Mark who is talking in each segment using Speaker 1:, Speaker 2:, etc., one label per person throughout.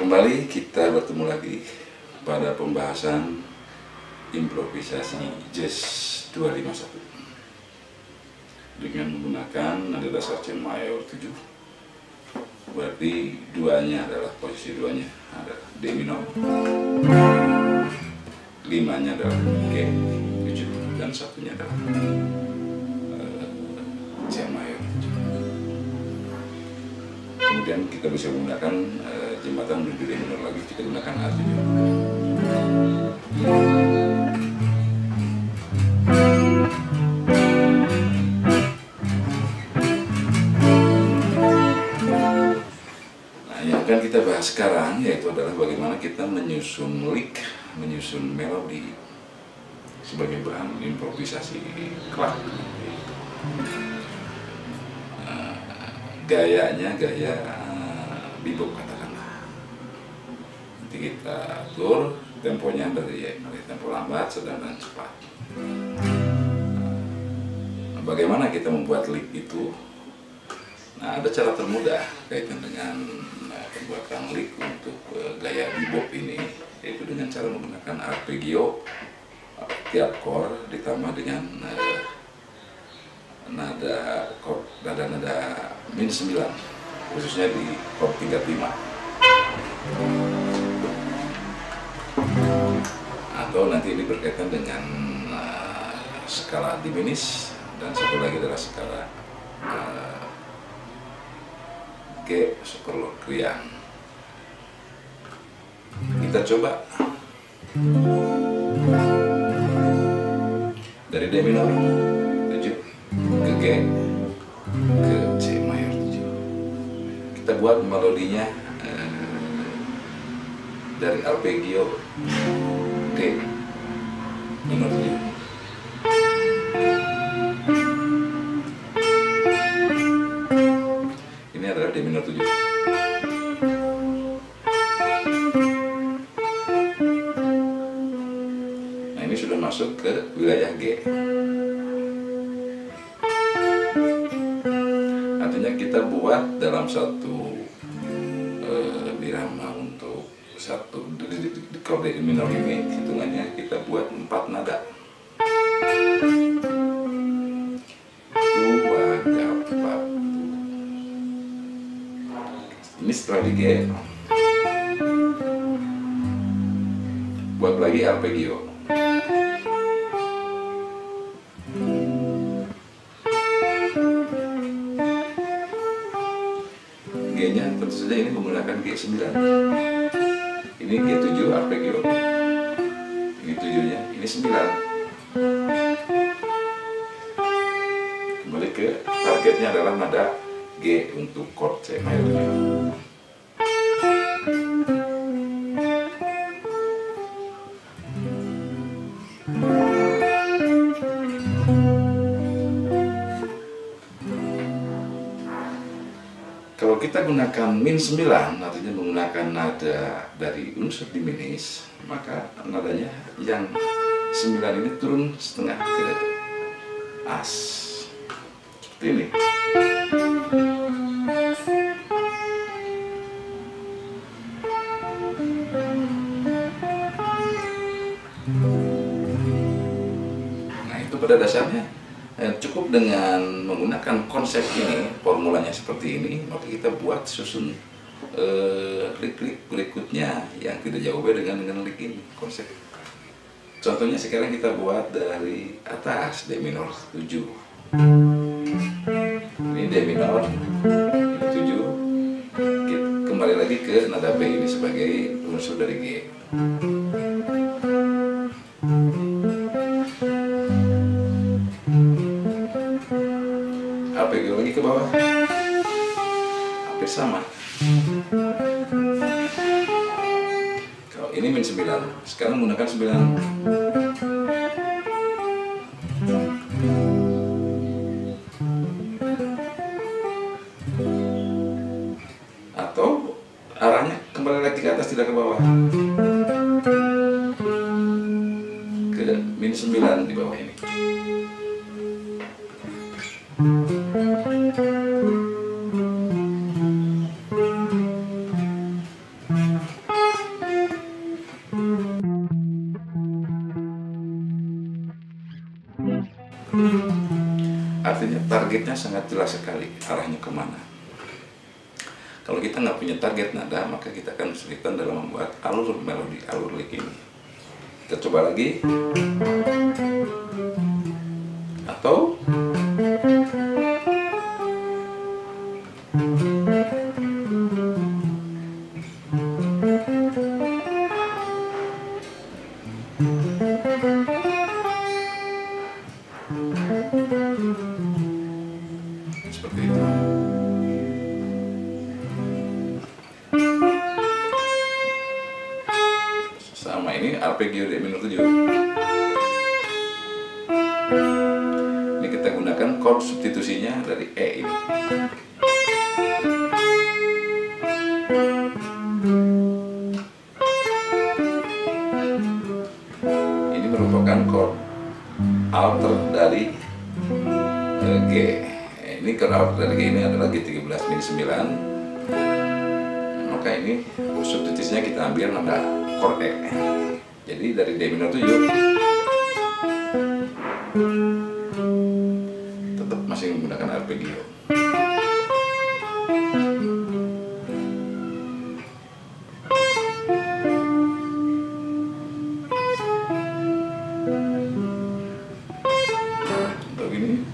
Speaker 1: Kembali kita bertemu lagi pada pembahasan improvisasi jazz 251 dengan menggunakan nada dasar C mayor 7. Berarti duanya adalah posisi duanya adalah D minor, 5-nya adalah G 7 dan 1-nya adalah C mayor 7. Kemudian kita bisa menggunakan jembatan menuju D minor lagi, kita gunakan A7. Nah, yang akan kita bahas sekarang yaitu adalah bagaimana kita menyusun lick, menyusun melodi sebagai bahan improvisasi klak. Gayanya gaya bebop katakanlah. Nanti kita atur temponya dari tempo lambat, sedang dan cepat. Nah, bagaimana kita membuat lick itu? Nah, ada cara termudah kaitan dengan pembuatan lick untuk gaya bebop ini, yaitu dengan cara menggunakan arpeggio tiap chord ditambah dengan nada min 9, khususnya di chord tingkat 5, atau nanti ini berkaitan dengan skala diminis, dan satu lagi adalah skala G superloquian. Kita coba dari D minor 7 ke G ke C mayor 7. Kita buat melodinya dari arpeggio D minor 7. Ini adalah D minor 7. Nah, ini sudah masuk ke wilayah G. Artinya kita buat dalam satu birama untuk satu di chord D minor ini, hitungannya kita buat 4 nada. 2, 3, 4. Ini setelah di G, buat lagi arpeggio. G-nya tentu saja ini menggunakan G9. Ini G7 arpeggio. Ini 7-nya, ini 9. Kembali ke targetnya adalah nada G untuk chord C mayor 7. Kalau kita gunakan min 9, artinya menggunakan nada dari unsur diminis, maka nadanya yang 9 ini turun setengah ke as. Seperti ini. Nah, itu pada dasarnya cukup dengan menggunakan konsep ini, formulanya seperti ini, maka kita buat susun lick-lick berikutnya yang tidak jauh beda dengan lick ini, konsep. Contohnya sekarang kita buat dari atas D minor 7. Ini D minor, ini 7. Kembali lagi ke nada B ini sebagai unsur dari G. Arpeggio lagi ke bawah, hampir sama. Kalau ini min 9, sekarang menggunakan 9. Atau arahnya kembali lagi ke atas, tidak ke bawah, ke min 9 di bawah ini. Artinya targetnya sangat jelas sekali arahnya kemana. Kalau kita nggak punya target nada, maka kita akan kesulitan dalam membuat alur melodi, alur lick ini. Kita coba lagi. Atau seperti itu. Sama ini arpeggio D minor 7. Ini kita gunakan chord substitusinya dari E ini. Ini merupakan chord alter dari G. Ini chord alter dari G ini adalah G13-9. Maka ini substitusinya kita ambil nada chord E. Jadi dari D minor 7 tetap masih menggunakan arpeggio. Untuk ini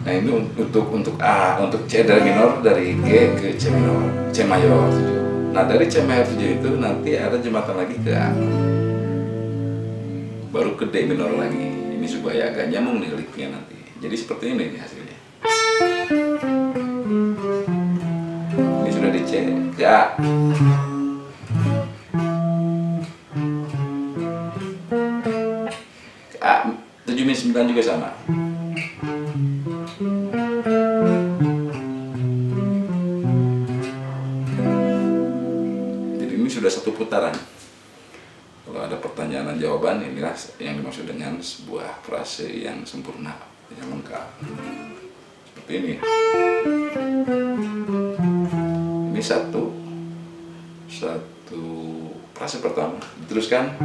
Speaker 1: nah ini untuk A, untuk C dari minor, dari G ke C minor, C mayor 7. Nah dari C mayor 7 itu nanti ada jembatan lagi ke A, baru ke D minor lagi. Ini supaya agak nyambung nih licknya nanti. Jadi seperti ini nih hasilnya. Ini sudah di C ke A. Ke A 7-9 juga sama. Sudah satu putaran. Kalau ada pertanyaan dan jawaban, inilah yang dimaksud dengan sebuah frase yang sempurna, yang lengkap. Seperti ini. Ini satu frase pertama. Diteruskan.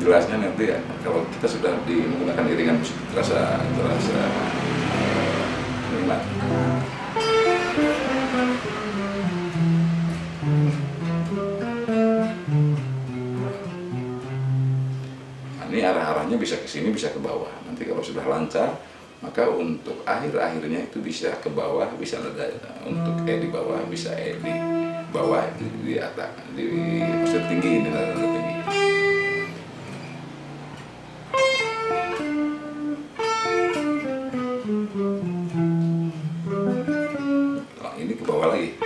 Speaker 1: Jelasnya nanti ya, kalau kita sudah menggunakan iringan musik terasa nikmat. Nah, ini arah-arahnya bisa ke sini, bisa ke bawah. Nanti kalau sudah lancar, maka untuk akhir-akhirnya itu bisa ke bawah, bisa ada untuk E di bawah, bisa E di bawah, di atas, di maksud tinggi, ini nada tinggi. Ini ke bawah lagi.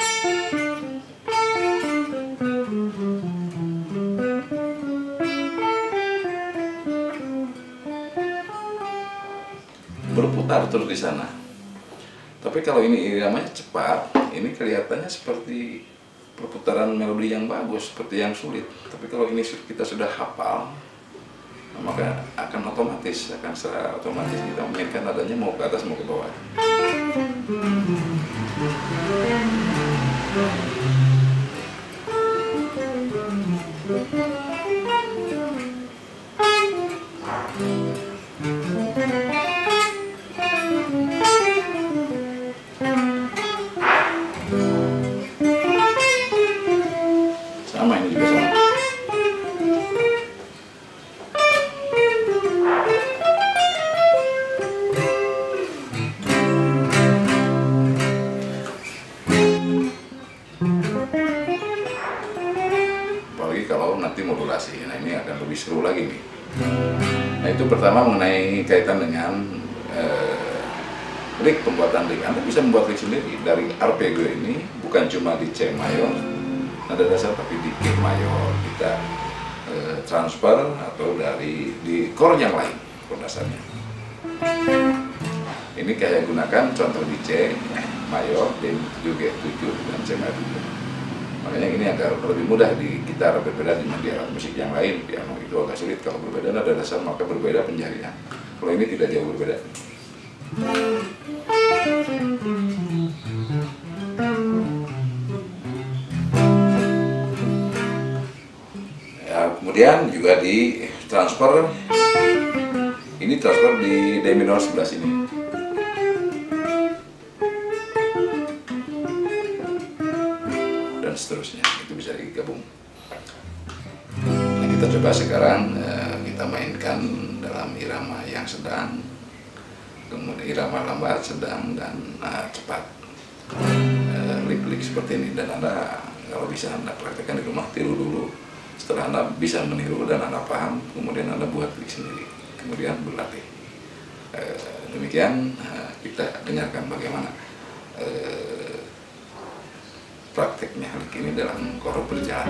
Speaker 1: Berputar terus di sana. Tapi kalau ini iramanya cepat, ini kelihatannya seperti perputaran melodi yang bagus, seperti yang sulit. Tapi kalau ini kita sudah hafal, maka akan otomatis, secara otomatis kita memainkan nadanya mau ke atas mau ke bawah. Sama ini juga sama. Apalagi kalau nanti modulasi, nah ini akan lebih seru lagi nih. Nah itu pertama mengenai kaitan dengan lick, pembuatan lick. Anda bisa membuat lick sendiri dari arpeggio ini, bukan cuma di C mayor nada dasar, tapi di G mayor kita transfer atau dari di chord yang lain, chord dasarnya. Ini kayak gunakan contoh di C mayor, D 7, G 7, dan C mayor 7. Makanya ini agak lebih mudah di gitar, berbeda dengan di alat musik yang lain. Piano itu agak sulit, kalau berbeda nada dasar maka berbeda penjarian. Kalau ini tidak jauh berbeda. Ya, kemudian juga di transfer, ini transfer di D minor sebelah sini. Dan seterusnya, itu bisa digabung. Nah, kita coba sekarang kita mainkan dalam irama yang sedang, kemudian irama lambat, sedang, dan cepat. Lik-lik seperti ini, dan Anda kalau bisa Anda praktekkan di rumah, tiru dulu. Setelah Anda bisa meniru dan Anda paham, kemudian Anda buat lik sendiri, kemudian berlatih. Demikian kita dengarkan bagaimana prakteknya lik ini dalam chord berjalan.